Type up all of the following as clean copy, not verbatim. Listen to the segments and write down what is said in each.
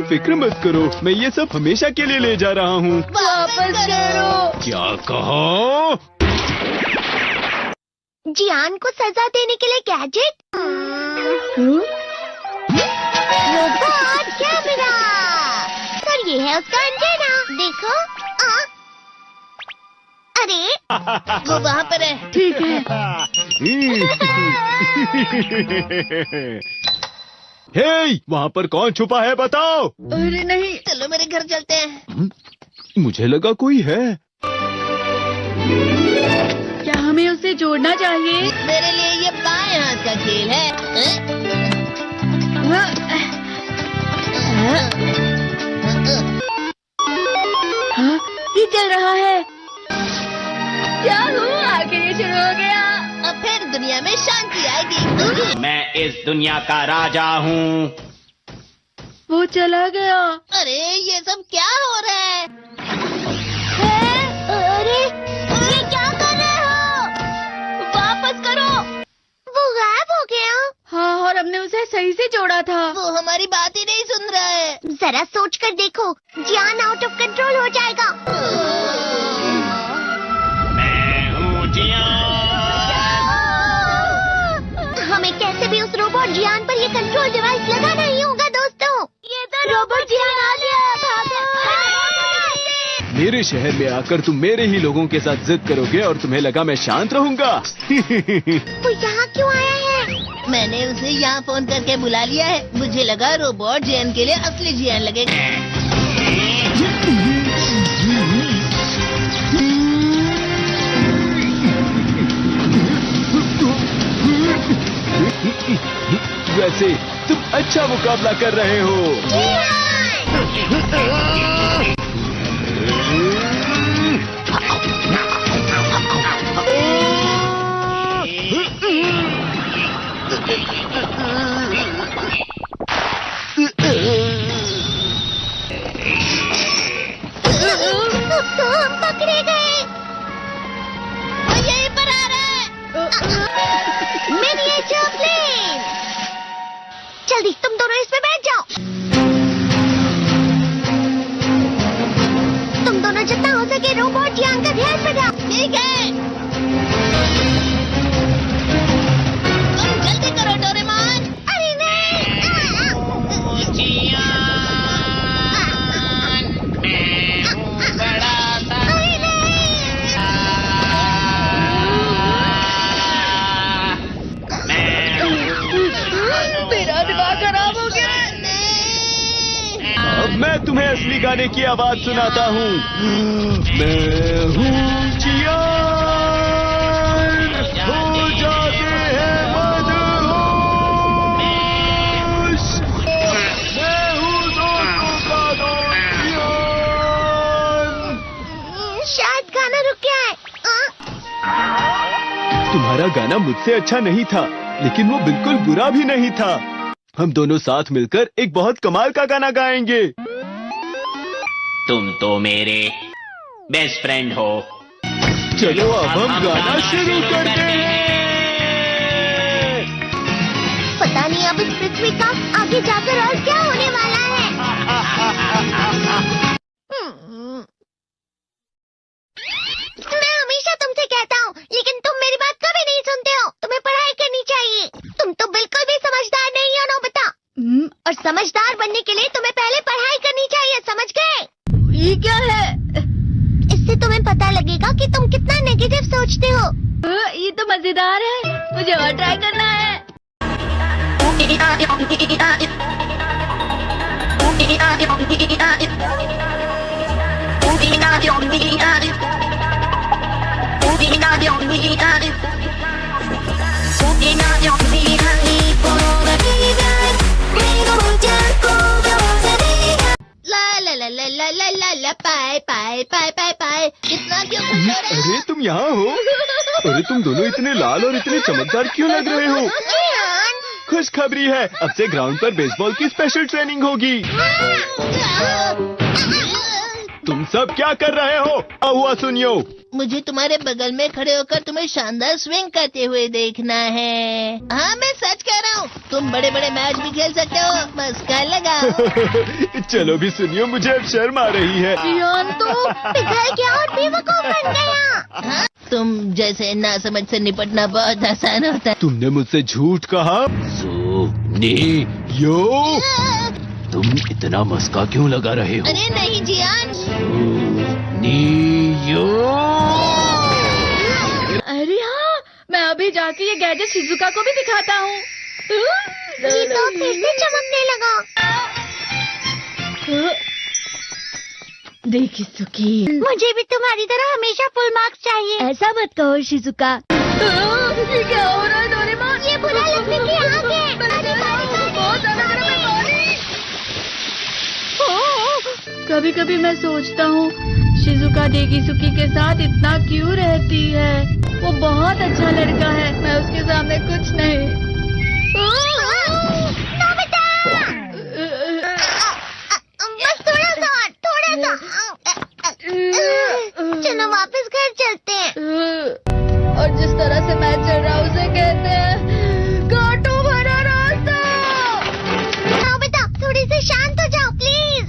फिक्र मत करो, मैं ये सब हमेशा के लिए ले जा रहा हूँ। वापस करो। क्या कहा? जियान को सजा देने के लिए गैजेट। Robot camera. और ये है उसका एंटेना। देखो। अरे वो वहाँ पर है। ठीक है। हे, वहाँ पर कौन छुपा है बताओ? अरे नहीं। चलो मेरे घर चलते हैं। मुझे लगा कोई है। क्या हमें उसे जोड़ना चाहिए? मेरे लिए ये बाएं हाथ का खेल है। हाँ, ये चल रहा है। क्या हुआ? आखिर ये शुरू हो गया। अब फिर दुनिया में शांति आएगी। मैं इस दुनिया का राजा हूँ। वो चला गया। अरे ये सब क्या हो रहा है? अरे ये क्या कर रहे हो? वापस करो। वो गायब हो गया। हाँ, और हमने उसे सही से जोड़ा था। वो हमारी बात ही नहीं सुन रहा है। जरा सोच कर देखो, जियान आउट ऑफ कंट्रोल हो जाएगा। मैं हूँ जियान। हमें कैसे भी उस रोबोट जियान पर ये कंट्रोल डिवाइस लगाना ही होगा दोस्तों। ये तो रोबोट जियान आ गया। मेरे शहर में आकर तुम मेरे ही लोगों के साथ जिद करोगे और तुम्हें लगा मैं शांत रहूंगा। वो यहाँ क्यों आया है? मैंने उसे यहाँ फोन करके बुला लिया है। मुझे लगा रोबोट जियान के लिए असली जियान लगेगा। वैसे तुम अच्छा मुकाबला कर रहे हो। तो हम पकड़े गए। वो यहीं पर आ रहा है। Miniature plane. जल्दी तुम दोनों इस पे बैठ जाओ। तुम दोनों जितना हो सके रोबोट जियान का ध्यान रखो। ठीक है। तुम जल्दी करो डोरेमोन। अरे नहीं। मेरा दिमाग खराब हो गया। अब मैं तुम्हें असली गाने की आवाज सुनाता हूँ। मैं हूँ जियान, हो जाते हैं मदहोश। मैं हूँ दोस्तों का दोस्त जियान। शायद गाना रुक गया है। तुम्हारा गाना मुझसे अच्छा नहीं था, लेकिन वो बिल्कुल बुरा भी नहीं था। हम दोनों साथ मिलकर एक बहुत कमाल का गाना गाएंगे। तुम तो मेरे बेस्ट फ्रेंड हो। चलो अब हम गाना शुरू करते हैं। पता नहीं अब इस पृथ्वी का आगे जाकर और क्या होने वाला है। मैं हमेशा तुमसे कहता हूँ, लेकिन तुम मेरी बात कभी नहीं सुनते हो। तुम्हें पढ़ाई करनी चाहिए। तुम तो बिल्कुल भी समझदार नहीं हो नोबिता। और समझदार बनने के लिए तुम्हें पहले पढ़ाई करनी चाहिए, समझ गए? ये क्या है? इससे तुम्हें पता लगेगा कि तुम कितना नेगेटिव सोचते हो। ये तो मजेदार है। मुझे और ट्राई करना है। ला पाए पाए पाए पाए पाए। इतना क्यों खुश हो रहे हो? अरे तुम यहाँ हो? अरे तुम दोनों इतने लाल और इतने चमकदार क्यों लग रहे हो? खुशखबरी है, अब से ग्राउंड पर बेसबॉल की स्पेशल ट्रेनिंग होगी। तुम सब क्या कर रहे हो? क्या हुआ सुनियो? मुझे तुम्हारे बगल में खड़े होकर तुम्हें शानदार स्विंग करते हुए देखना है। हाँ, मैं सच कह रहा हूँ। तुम बड़े बड़े मैच भी खेल सकते हो, बस कर लगा। चलो भी सुनियो, मुझे अब शर्म आ रही है। जियान तो पिघल गया और बेवकूफ बन गया। हाँ? तुम जैसे नासमझ से निपटना बहुत आसान होता है। तुमने मुझसे झूठ कहा। यो, तुम इतना मस्का क्यों लगा रहे हो? अरे नहीं जियान। यो। अरे हाँ, मैं अभी जाके ये गैजेट शिजुका को भी दिखाता हूँ। जी तो फिर से चमकने लगा। देखी सुखी, मुझे भी तुम्हारी तरह हमेशा फुल मार्क्स चाहिए। ऐसा मत कहो शिजुका। ये क्या हो रहा है डोरेमोन? ये बुरा लगने की आग है। बहुत ज्यादा गर्म है पानी। कभी कभी मैं सोचता हूँ शिजुका डेगिसुकी के साथ इतना क्यों रहती है। वो बहुत अच्छा लड़का है, मैं उसके सामने कुछ नहीं। नोबिता! बस थोड़ा सा। चलो वापस घर चलते हैं। और जिस तरह से मैच चल रहा है उसे कहते हैं कांटों भरा रास्ता। नोबिता, थोड़ी सी शांत हो जाओ प्लीज।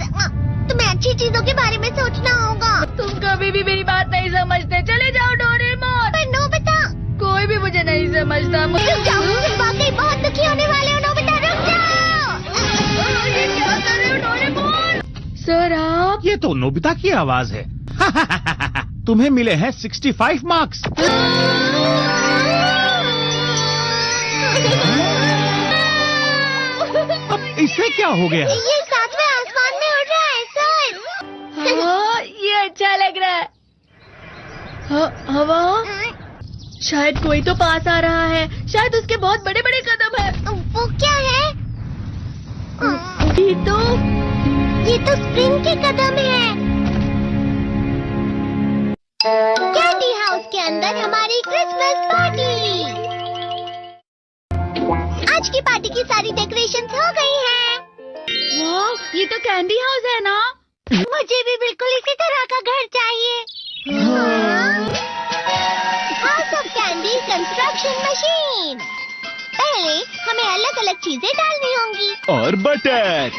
तुम्हें अच्छी चीजों के बारे में सोचना होगा। तुम कभी भी मेरी बात नहीं समझते। चले जाओ डोरेमोन। पर नोबिता, कोई भी मुझे नहीं समझता। रुक जाओ, तुम वाकई बहुत दुखी होने वाले हो। नोबिता रुक जाओ। ये क्या कर रहे हो डोरेमोन? सर आप? ये तो नोबिता की आवाज है। तुम्हें मिले हैं 65 मार्क्स। अब इसे क्या हो गया? ये सातवें आसमान में उड़ रहा है सर। हाँ, ये अच्छा लग रहा है। हवा? शायद कोई तो पास आ रहा है। शायद उसके बहुत बड़े बड़े कदम है। वो क्या है? ये तो स्प्रिंग के कदम है। कैंडी हाउस के अंदर हमारी क्रिसमस पार्टी। आज की पार्टी की सारी डेकोरेशंस हो गई हैं। वाह, ये तो कैंडी हाउस है ना? मुझे भी बिल्कुल इसी तरह का घर चाहिए। House of candy construction machine. पहले हमें अलग अलग चीजें डालनी होंगी। और बटर।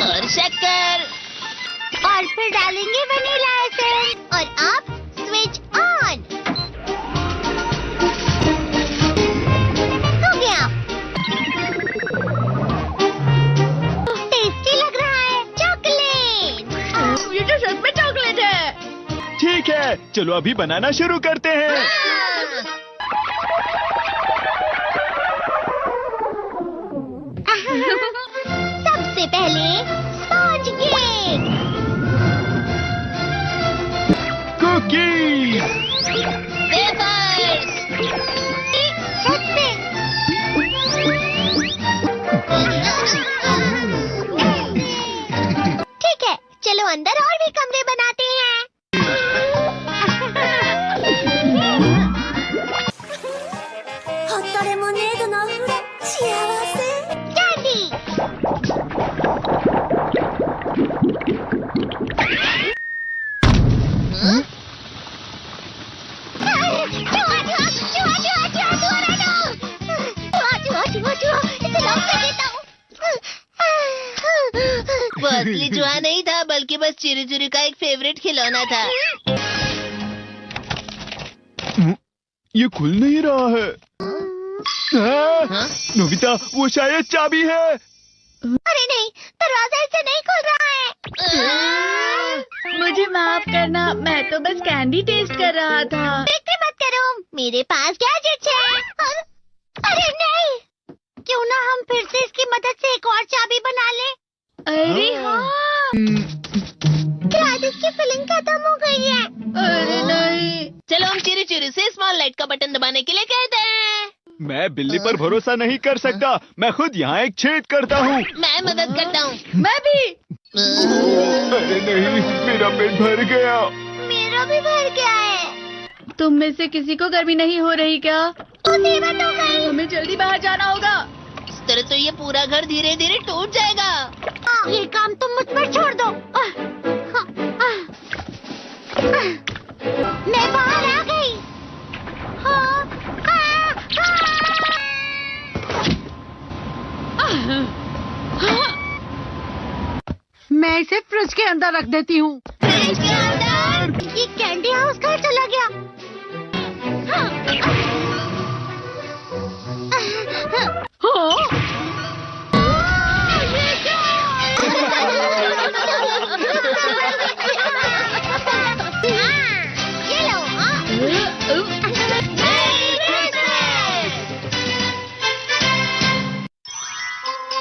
और शक्कर। और फिर डालेंगे वनीला एसेंस। और आप स्विच ऑन। हो गया। टेस्टी लग रहा है। चॉकलेट। ये तो सच में चॉकलेट है। ठीक है, चलो अभी बनाना शुरू करते हैं। सबसे पहले स्पॉन्ज केक। कुकीज। वेफर्स। छत पे। ठीक है, चलो अंदर और भी कमरे बनाते हैं। कैंडी। वो असली चूहा नहीं था, बल्कि बस चिरी चिरी का एक फेवरेट खिलौना था। ये खुल नहीं रहा है। नोबिता, वो शायद चाबी है। अरे नहीं, दरवाजा इससे नहीं खुल रहा है। मुझे माफ करना, मैं तो बस कैंडी टेस्ट कर रहा था। फिक्र मत करो, मेरे पास गैजेट्स है। अरे नहीं, क्यों ना हम फिर से इसकी मदद से एक और चाबी बना लें। अरे हाँ। शायद इसकी फिलिंग खत्म हो गई है। अरे नहीं। चलो हम चिरी चिरी से स्मॉल लाइट का बटन दबाने के लिए कहते हैं। मैं बिल्ली पर भरोसा नहीं कर सकता। मैं खुद यहाँ एक छेद करता हूँ। मैं मदद करता हूँ। मैं भी। अरे नहीं, मेरा पेट भर गया। मेरा भी भर गया है। तुम में से किसी को गर्मी नहीं हो रही क्या? मुसीबत हो गई। हमें जल्दी बाहर जाना होगा। इस तरह तो ये पूरा घर धीरे धीरे टूट जाएगा। ये काम तुम मुझ पर छोड़ दो। मैं बाहर आ गई। हाँ, मैं इसे फ्रिज के अंदर रख देती हूँ। फ्रिज के अंदर? ये कैंडी हाउस कहाँ चला गया? ये क्या? ये लो।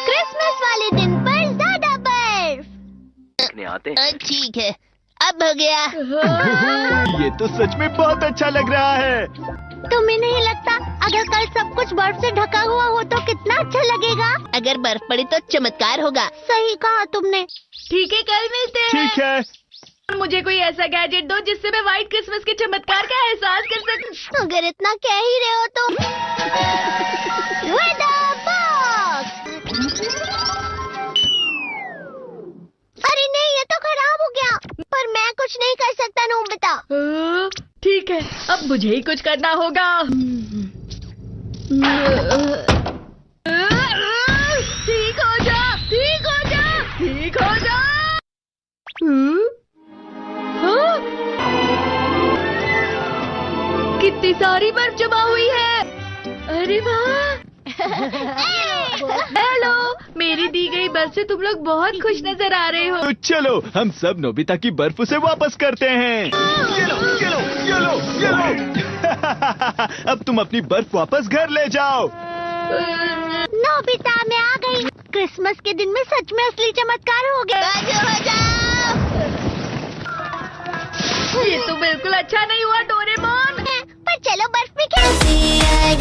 क्रिसमस वाले दिन पर ज्यादा बर्फ। ठीक है, अब हो गया। ये तो सच में बहुत अच्छा लग रहा है। तुम्हें नहीं लगता अगर कल सब कुछ बर्फ से ढका हुआ हो तो कितना अच्छा लगेगा? अगर बर्फ पड़ी तो चमत्कार होगा। सही कहा तुमने। ठीक है, कल मिलते हैं। ठीक है। मुझे कोई ऐसा गैजेट दो जिससे मैं व्हाइट क्रिसमस के चमत्कार का एहसास कर सकूं। अगर इतना कह ही रहे हो तो Weather box! अरे नहीं, ये तो खराब हो गया। पर मैं कुछ नहीं कर सकता नोबिता। ठीक है, अब मुझे ही कुछ करना होगा। ठीक हो जा, ठीक हो जा, ठीक हो जा। हाँ? कितनी सारी बर्फ जमा हुई है। अरे वाह। हेलो, मेरी दी गई बर्फ से तुम लोग बहुत खुश नजर आ रहे हो। तो चलो हम सब नोबिता की बर्फ उसे वापस करते हैं। ये लो, ये लो, ये लो, ये लो। अब तुम अपनी बर्फ वापस घर ले जाओ। नोबिता, मैं आ गई। क्रिसमस के दिन में सच में असली चमत्कार हो गया। ये तो बिल्कुल अच्छा नहीं हुआ डोरेमोन। पर चलो बर्फ में खेलते हैं।